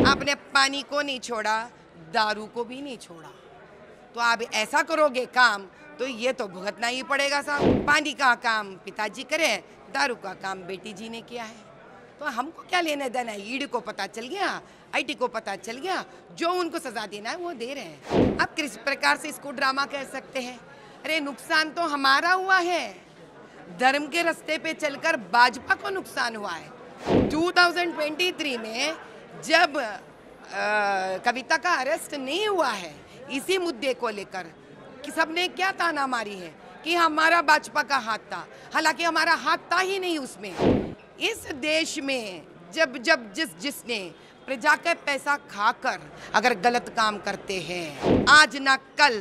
आपने पानी को नहीं छोड़ा, दारू को भी नहीं छोड़ा। तो आप ऐसा करोगे काम तो ये तो भुगतना ही पड़ेगा साहब। पानी का काम पिताजी करें, दारू का काम बेटी जी ने किया है, तो हमको क्या लेने देना है। ईडी को पता चल गया, आईटी को पता चल गया, जो उनको सजा देना है वो दे रहे हैं। आप किस प्रकार से इसको ड्रामा कह सकते हैं। अरे नुकसान तो हमारा हुआ है, धर्म के रास्ते पे चलकर भाजपा को नुकसान हुआ है। 2023 में जब कविता का अरेस्ट नहीं हुआ है, इसी मुद्दे को लेकर कि सबने क्या ताना मारी है कि हमारा भाजपा का हाथ था, हालांकि हमारा हाथ था ही नहीं उसमें। इस देश में जब जब जिसने प्रजा का पैसा खाकर अगर गलत काम करते हैं, आज ना कल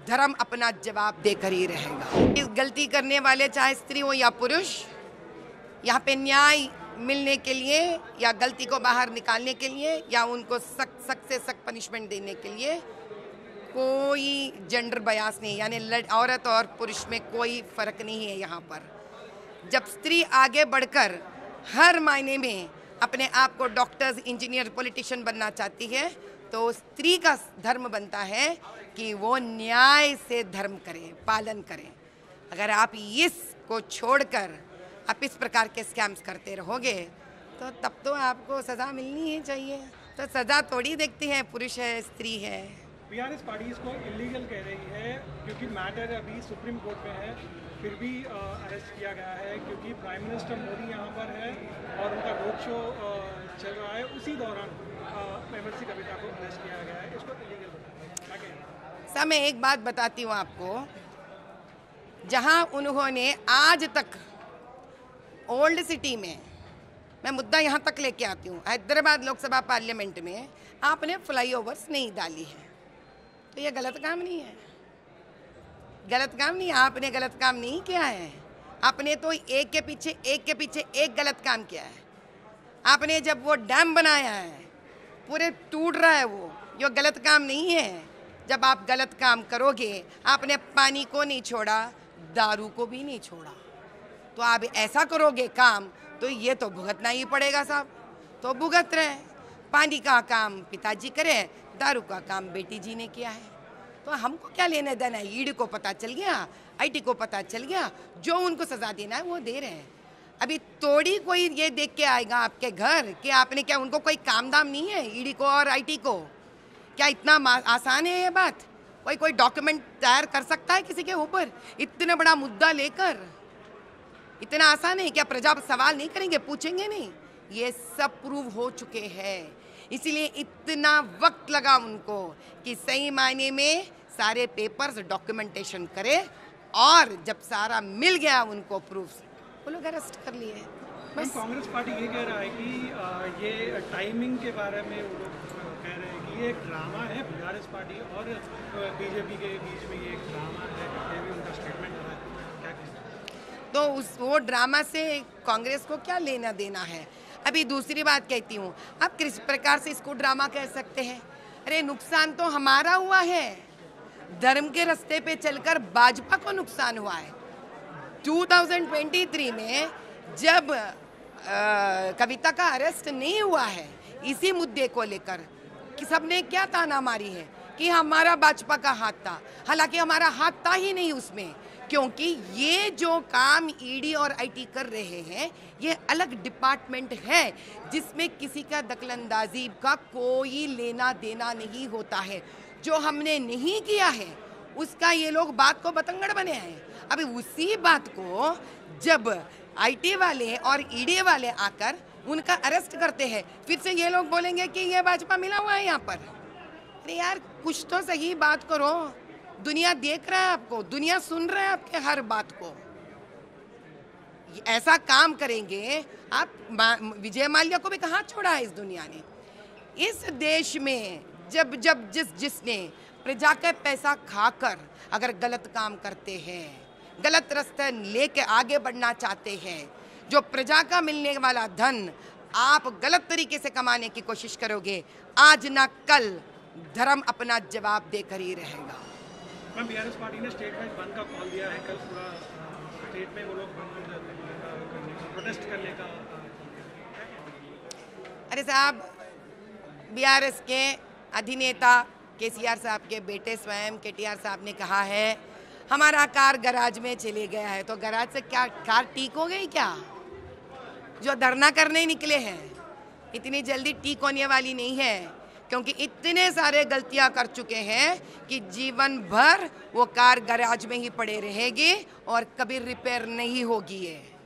धर्म अपना जवाब देकर ही रहेगा। इस गलती करने वाले चाहे स्त्री हो या पुरुष, यहाँ पे न्याय मिलने के लिए या गलती को बाहर निकालने के लिए या उनको सख्त से सख्त पनिशमेंट देने के लिए कोई जेंडर बयास नहीं, यानी औरत और पुरुष में कोई फर्क नहीं है। यहाँ पर जब स्त्री आगे बढ़कर हर मायने में अपने आप को डॉक्टर्स, इंजीनियर, पॉलिटिशियन बनना चाहती है, तो स्त्री का धर्म बनता है कि वो न्याय से धर्म करें, पालन करें। अगर आप इसको छोड़कर आप इस प्रकार के स्कैम्स करते रहोगे तो तब तो आपको सज़ा मिलनी ही चाहिए। तो सज़ा थोड़ी देखती है पुरुष है स्त्री है। बीआरएस पार्टी इसको इलीगल कह रही है क्योंकि मैटर अभी सुप्रीम कोर्ट में है, फिर भी अरेस्ट किया गया है क्योंकि प्राइम मिनिस्टर मोदी यहाँ पर है और उनका रोड शो चल रहा है। उसी दौरान एमएलसी कविता को अरेस्ट किया गया है। इसको इलीगल बताया क्या? सर मैं एक बात बताती हूँ आपको, जहाँ उन्होंने आज तक ओल्ड सिटी में, मैं मुद्दा यहाँ तक लेके आती हूँ, हैदराबाद लोकसभा पार्लियामेंट में आपने फ्लाईओवर्स नहीं डाली है, तो ये गलत काम नहीं है। गलत काम नहीं, आपने गलत काम नहीं किया है। आपने तो एक के पीछे एक गलत काम किया है। आपने जब वो डैम बनाया है, पूरे टूट रहा है वो, जो गलत काम नहीं है। जब आप गलत काम करोगे, आपने पानी को नहीं छोड़ा, दारू को भी नहीं छोड़ा, तो आप ऐसा करोगे काम तो ये तो भुगतना ही पड़ेगा साहब। तो भुगत रहे। पानी का काम पिताजी करें, दारू का काम बेटी जी ने किया है, तो हमको क्या लेने देना है। ईडी को पता चल गया, आईटी को पता चल गया, जो उनको सजा देना है वो दे रहे हैं। अभी थोड़ी कोई ये देख के आएगा आपके घर कि आपने क्या, उनको कोई काम दाम नहीं है ईडी को और आईटी को। क्या इतना आसान है ये बात? कोई डॉक्यूमेंट तैयार कर सकता है किसी के ऊपर इतना बड़ा मुद्दा लेकर? इतना आसान है क्या? प्रजा सवाल नहीं करेंगे, पूछेंगे नहीं? ये सब प्रूव हो चुके हैं, इसीलिए इतना वक्त लगा उनको कि सही मायने में सारे पेपर्स डॉक्यूमेंटेशन करे, और जब सारा मिल गया उनको प्रूफ, वो लोग अरेस्ट कर लिए। बस कांग्रेस पार्टी ये कह रहा है कि ये टाइमिंग के बारे में वो लोग कह रहे हैं कि ये एक ड्रामा है। बीआरएस पार्टी और बीजेपी के बीच में ये एक ड्रामा है, ये भी उनका स्टेटमेंट है। क्या कहते? तो वो ड्रामा से कांग्रेस को क्या लेना देना है। अभी दूसरी बात कहती हूँ, आप किस प्रकार से इसको ड्रामा कह सकते हैं। अरे नुकसान तो हमारा हुआ है, धर्म के रास्ते पे चलकर भाजपा को नुकसान हुआ है। 2023 में जब कविता का अरेस्ट नहीं हुआ है, इसी मुद्दे को लेकर कि सबने क्या ताना मारी है कि हमारा भाजपा का हाथ था, हालांकि हमारा हाथ था ही नहीं उसमें, क्योंकि ये जो काम ईडी और आईटी कर रहे हैं ये अलग डिपार्टमेंट है जिसमें किसी का दखलंदाजी का कोई लेना देना नहीं होता है। जो हमने नहीं किया है उसका ये लोग बात को बतंगड़ बने हैं। अभी उसी बात को जब आईटी वाले और ईडी वाले आकर उनका अरेस्ट करते हैं, फिर से ये लोग बोलेंगे कि ये भाजपा मिला हुआ है यहाँ पर। अरे यार कुछ तो सही बात करो, दुनिया देख रहा है आपको, दुनिया सुन रहा है आपके हर बात को। ऐसा काम करेंगे आप, विजय माल्या को भी कहाँ छोड़ा है इस दुनिया ने। इस देश में जब जब जिसने प्रजा का पैसा खाकर अगर गलत काम करते हैं, गलत रास्ते लेके आगे बढ़ना चाहते हैं, जो प्रजा का मिलने वाला धन आप गलत तरीके से कमाने की कोशिश करोगे, आज ना कल धर्म अपना जवाब देकर ही रहेगा। मैम बीआरएस पार्टी ने स्टेट वाइड बंद का कॉल दिया है, कल पूरा स्टेट में वो लोग प्रोटेस्ट करने का। अरे साहब बीआरएस के अधिनेता केसीआर साहब के बेटे स्वयं केटीआर साहब ने कहा है हमारा कार गैराज में चले गया है, तो गैराज से क्या कार ठीक हो गई क्या? जो धरना करने निकले हैं इतनी जल्दी ठीक होने वाली नहीं है, क्योंकि इतने सारे गलतियां कर चुके हैं कि जीवन भर वो कार गैराज में ही पड़े रहेगी और कभी रिपेयर नहीं होगी है।